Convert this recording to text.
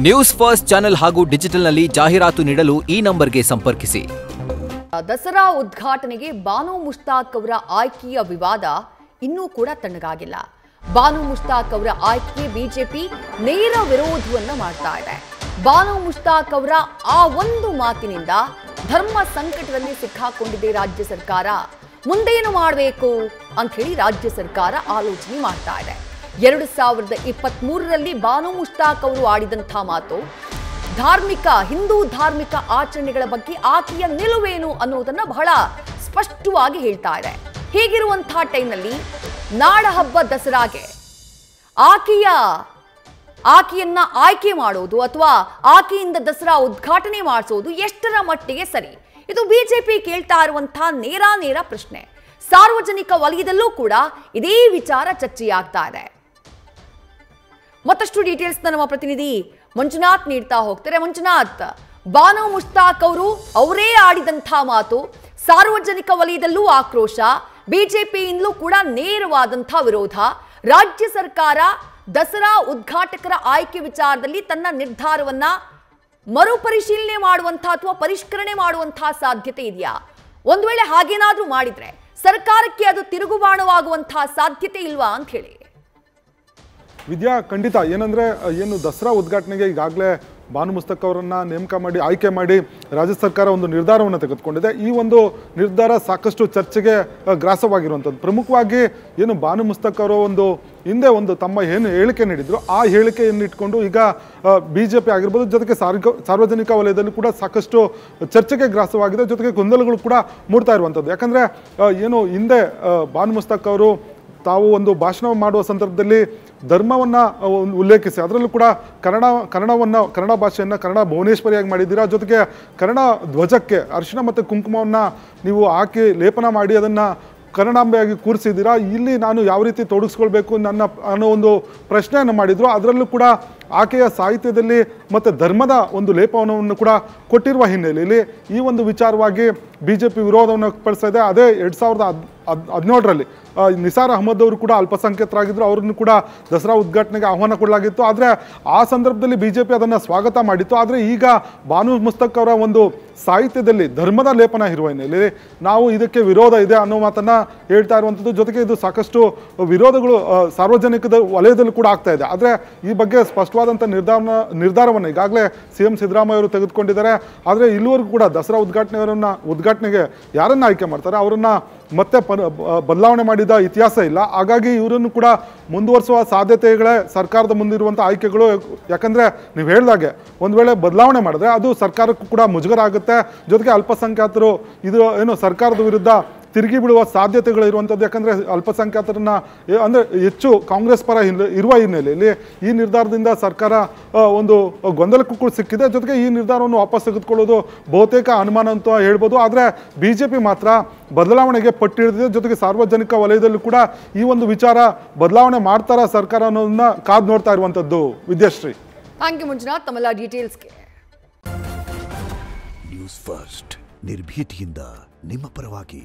News first channel ಹಾಗೂ ಡಿಜಿಟಲ್ನಲ್ಲಿ ಜಾಹೀರಾತು ನೀಡಲು ಈ ನಂಬರ್ಗೆ ಸಂಪರ್ಕಿಸಿ. ದಸರಾ ಉದ್ಘಾಟನೆಗೆ ಬಾನು ಮುಷ್ತಾಕ್ ಅವರ ಆಯ್ಕೆಯ ವಿವಾದ ಇನ್ನೂ ಕೂಡ ತಣ್ಣಗಾಗಿಲ್ಲ. ಬಾನು ಮುಷ್ತಾಕ್ ಅವರ ಆಯ್ಕೆಗೆ ಬಿಜೆಪಿ ನೇರ ವಿರೋಧವನ್ನ ಮಾಡ್ತಾ ಇದೆ. ಬಾನು ಮುಷ್ತಾಕ್ ಅವರ ಆ ಒಂದು ಮಾತಿನಿಂದ ಧರ್ಮ ಸಂಕಟದಲ್ಲಿ ಸಿಕ್ಕಾಕೊಂಡಿದೆ ರಾಜ್ಯ ಸರ್ಕಾರ. ಮುಂದೇನು ಮಾಡಬೇಕು ಅಂತ ಹೇಳಿ ರಾಜ್ಯ ಸರ್ಕಾರ ಆಲೋಚನೆ ಮಾಡ್ತಾ ಇದೆ. 2023ರಲ್ಲಿ ಬಾನು ಮುಷ್ತಾಕ್ ಅವರು ಆಡಿದಂಥ ಮಾತು ಹಿಂದೂ ಧಾರ್ಮಿಕ ಆಚರಣೆಗಳ ಬಗ್ಗೆ ಆಕೆಯ ನಿಲುವೇನು ಅನ್ನೋದನ್ನ ಬಹಳ ಸ್ಪಷ್ಟವಾಗಿ ಹೇಳ್ತಾ ಇದೆ. ಹೀಗಿರುವಂತಹ ಟೈಮ್ನಲ್ಲಿ ನಾಡ ಹಬ್ಬ ದಸರಾಗೆ ಆಕೆಯನ್ನ ಆಯ್ಕೆ ಮಾಡೋದು ಅಥವಾ ಆಕೆಯಿಂದ ದಸರಾ ಉದ್ಘಾಟನೆ ಮಾಡಿಸೋದು ಎಷ್ಟರ ಮಟ್ಟಿಗೆ ಸರಿ? ಇದು ಬಿಜೆಪಿ ಕೇಳ್ತಾ ಇರುವಂತಹ ನೇರ ಪ್ರಶ್ನೆ. ಸಾರ್ವಜನಿಕ ವಲಯದಲ್ಲೂ ಕೂಡ ಇದೇ ವಿಚಾರ ಚರ್ಚೆಯಾಗ್ತಾ ಇದೆ. ಮತ್ತಷ್ಟು ಡೀಟೇಲ್ಸ್ ನಮ್ಮ ಪ್ರತಿನಿಧಿ ಮಂಜುನಾಥ್ ನೀಡ್ತಾ ಹೋಗ್ತಾರೆ. ಮಂಜುನಾಥ್, ಬಾನು ಮುಷ್ತಾಕ್ ಅವರೇ ಆಡಿದಂಥ ಮಾತು, ಸಾರ್ವಜನಿಕ ವಲಯದಲ್ಲೂ ಆಕ್ರೋಶ, ಬಿಜೆಪಿಯಿಂದಲೂ ಕೂಡ ನೇರವಾದಂಥ ವಿರೋಧ. ರಾಜ್ಯ ಸರ್ಕಾರ ದಸರಾ ಉದ್ಘಾಟಕರ ಆಯ್ಕೆ ವಿಚಾರದಲ್ಲಿ ತನ್ನ ನಿರ್ಧಾರವನ್ನ ಮರುಪರಿಶೀಲನೆ ಮಾಡುವಂತಹ ಅಥವಾ ಪರಿಷ್ಕರಣೆ ಮಾಡುವಂತಹ ಸಾಧ್ಯತೆ ಇದೆಯಾ? ಒಂದು ವೇಳೆ ಹಾಗೇನಾದ್ರೂ ಮಾಡಿದ್ರೆ ಸರ್ಕಾರಕ್ಕೆ ಅದು ತಿರುಗುಬಾಣವಾಗುವಂತಹ ಸಾಧ್ಯತೆ ಇಲ್ವಾ ಅಂತ ಹೇಳಿ? ವಿದ್ಯಾ, ಖಂಡಿತ. ಏನಂದರೆ ಏನು ದಸರಾ ಉದ್ಘಾಟನೆಗೆ ಈಗಾಗಲೇ ಬಾನು ಮುಷ್ತಾಕ್ ಅವರನ್ನು ನೇಮಕ ಮಾಡಿ ಆಯ್ಕೆ ಮಾಡಿ ರಾಜ್ಯ ಸರ್ಕಾರ ಒಂದು ನಿರ್ಧಾರವನ್ನು ತೆಗೆದುಕೊಂಡಿದೆ. ಈ ಒಂದು ನಿರ್ಧಾರ ಸಾಕಷ್ಟು ಚರ್ಚೆಗೆ ಗ್ರಾಸವಾಗಿರುವಂಥದ್ದು. ಪ್ರಮುಖವಾಗಿ ಏನು ಬಾನು ಮುಷ್ತಾಕ್ ಅವರು ಹಿಂದೆ ತಮ್ಮ ಏನು ಹೇಳಿಕೆ ನೀಡಿದ್ರು, ಆ ಹೇಳಿಕೆಯನ್ನು ಇಟ್ಕೊಂಡು ಈಗ ಬಿಜೆಪಿ ಆಗಿರ್ಬೋದು, ಜೊತೆಗೆ ಸಾರ್ವಜನಿಕ ವಲಯದಲ್ಲೂ ಕೂಡ ಸಾಕಷ್ಟು ಚರ್ಚೆಗೆ ಗ್ರಾಸವಾಗಿದೆ. ಜೊತೆಗೆ ಗೊಂದಲಗಳು ಕೂಡ ಮೂಡ್ತಾ ಇರುವಂಥದ್ದು. ಯಾಕಂದರೆ ಏನು ಹಿಂದೆ ಬಾನು ಮುಷ್ತಾಕ್ ಅವರು ತಾವು ಒಂದು ಭಾಷಣ ಮಾಡುವ ಸಂದರ್ಭದಲ್ಲಿ ಧರ್ಮವನ್ನು ಉಲ್ಲೇಖಿಸಿ ಅದರಲ್ಲೂ ಕೂಡ ಕನ್ನಡ ಭಾಷೆಯನ್ನು ಕನ್ನಡ ಭುವನೇಶ್ವರಿಯಾಗಿ ಮಾಡಿದ್ದೀರಾ. ಜೊತೆಗೆ ಕನ್ನಡ ಧ್ವಜಕ್ಕೆ ಅರಿಶಿಣ ಮತ್ತು ಕುಂಕುಮವನ್ನು ನೀವು ಹಾಕಿ ಲೇಪನ ಮಾಡಿ ಅದನ್ನು ಕನ್ನಡಾಂಬೆಯಾಗಿ ಕೂರಿಸಿದ್ದೀರಾ. ಇಲ್ಲಿ ನಾನು ಯಾವ ರೀತಿ ತೊಡಗಿಸ್ಕೊಳ್ಬೇಕು ಅನ್ನೋ ಒಂದು ಪ್ರಶ್ನೆಯನ್ನು ಮಾಡಿದರು. ಅದರಲ್ಲೂ ಕೂಡ ಆಕೆಯ ಸಾಹಿತ್ಯದಲ್ಲಿ ಮತ್ತು ಧರ್ಮದ ಒಂದು ಲೇಪನವನ್ನು ಕೂಡ ಕೊಟ್ಟಿರುವ ಹಿನ್ನೆಲೆಯಲ್ಲಿ ಈ ಒಂದು ವಿಚಾರವಾಗಿ ಬಿಜೆಪಿ ವಿರೋಧವನ್ನು ವ್ಯಕ್ತಪಡಿಸ್ತಾ ಇದೆ. ಅದೇ 2017ರಲ್ಲಿ ನಿಸಾರ್ ಅಹಮದ್ ಅವರು ಕೂಡ ಅಲ್ಪಸಂಖ್ಯಾತರಾಗಿದ್ದರು. ಅವರನ್ನು ಕೂಡ ದಸರಾ ಉದ್ಘಾಟನೆಗೆ ಆಹ್ವಾನ ಕೊಡಲಾಗಿತ್ತು. ಆದರೆ ಆ ಸಂದರ್ಭದಲ್ಲಿ ಬಿಜೆಪಿ ಅದನ್ನು ಸ್ವಾಗತ ಮಾಡಿತ್ತು. ಆದರೆ ಈಗ ಬಾನು ಮುಷ್ತಾಕ್ ಅವರ ಒಂದು ಸಾಹಿತ್ಯದಲ್ಲಿ ಧರ್ಮದ ಲೇಪನ ಇರುವ ಹಿನ್ನೆಲೆಯಲ್ಲಿ ನಾವು ಇದಕ್ಕೆ ವಿರೋಧ ಇದೆ ಅನ್ನೋ ಮಾತನ್ನು ಹೇಳ್ತಾ ಇರುವಂಥದ್ದು. ಜೊತೆಗೆ ಇದು ಸಾಕಷ್ಟು ವಿರೋಧಗಳು ಸಾರ್ವಜನಿಕದ ವಲಯದಲ್ಲೂ ಕೂಡ ಆಗ್ತಾ ಇದೆ. ಆದರೆ ಈ ಬಗ್ಗೆ ಸ್ಪಷ್ಟವಾದಂಥ ನಿರ್ಧಾರವನ್ನು ಈಗಾಗಲೇ CM ಸಿದ್ದರಾಮಯ್ಯ ಅವರು ತೆಗೆದುಕೊಂಡಿದ್ದಾರೆ. ಆದರೆ ಇಲ್ಲಿವರೆಗೂ ಕೂಡ ದಸರಾ ಉದ್ಘಾಟನೆಗೆ ಯಾರನ್ನು ಆಯ್ಕೆ ಮಾಡ್ತಾರೆ ಅವರನ್ನು ಮತ್ತೆ ಬದಲಾವಣೆ ಮಾಡಿದ ಇತಿಹಾಸ ಇಲ್ಲ. ಹಾಗಾಗಿ ಇವರನ್ನು ಕೂಡ ಮುಂದುವರಿಸುವ ಸಾಧ್ಯತೆಗಳೇ ಸರ್ಕಾರದ ಮುಂದಿರುವಂಥ ಆಯ್ಕೆಗಳು. ಯಾಕಂದರೆ ನೀವು ಹೇಳಿದಾಗೆ ಒಂದು ವೇಳೆ ಬದಲಾವಣೆ ಮಾಡಿದ್ರೆ ಅದು ಸರ್ಕಾರಕ್ಕೂ ಕೂಡ ಮುಜುಗರ ಆಗುತ್ತೆ. ಜೊತೆಗೆ ಅಲ್ಪಸಂಖ್ಯಾತರು ಇದು ಏನು ಸರ್ಕಾರದ ವಿರುದ್ಧ ತಿರುಗಿ ಬಿಡುವ ಸಾಧ್ಯತೆಗಳು ಇರುವಂಥದ್ದು. ಯಾಕಂದರೆ ಅಲ್ಪಸಂಖ್ಯಾತರನ್ನ ಅಂದರೆ ಹೆಚ್ಚು ಕಾಂಗ್ರೆಸ್ ಪರ ಇರುವ ಹಿನ್ನೆಲೆಯಲ್ಲಿ ಈ ನಿರ್ಧಾರದಿಂದ ಸರ್ಕಾರ ಒಂದು ಗೊಂದಲಕ್ಕೂ ಕೂಡ ಸಿಕ್ಕಿದೆ. ಜೊತೆಗೆ ಈ ನಿರ್ಧಾರವನ್ನು ವಾಪಸ್ ತೆಗೆದುಕೊಳ್ಳೋದು ಬಹುತೇಕ ಅನುಮಾನ ಅಂತ ಹೇಳ್ಬೋದು. ಆದರೆ ಬಿಜೆಪಿ ಮಾತ್ರ ಬದಲಾವಣೆಗೆ ಪಟ್ಟಿಡಿದಿದೆ. ಜೊತೆಗೆ ಸಾರ್ವಜನಿಕ ವಲಯದಲ್ಲೂ ಕೂಡ ಈ ಒಂದು ವಿಚಾರ ಬದಲಾವಣೆ ಮಾಡ್ತಾರ ಸರ್ಕಾರ ಅನ್ನೋದನ್ನ ಕಾದು ನೋಡ್ತಾ ಇರುವಂಥದ್ದು. ವಿದ್ಯಾಶ್ರೀ, ಥ್ಯಾಂಕ್ ಯು ಮಂಜುನಾಥ್ ತಮ್ಮೆಲ್ಲ ಡೀಟೇಲ್ಸ್ಗೆ. ನ್ಯೂಸ್ ಫಸ್ಟ್ ನಿರ್ಭೀತಿಯಿಂದ ನಿಮ್ಮ ಪರವಾಗಿ.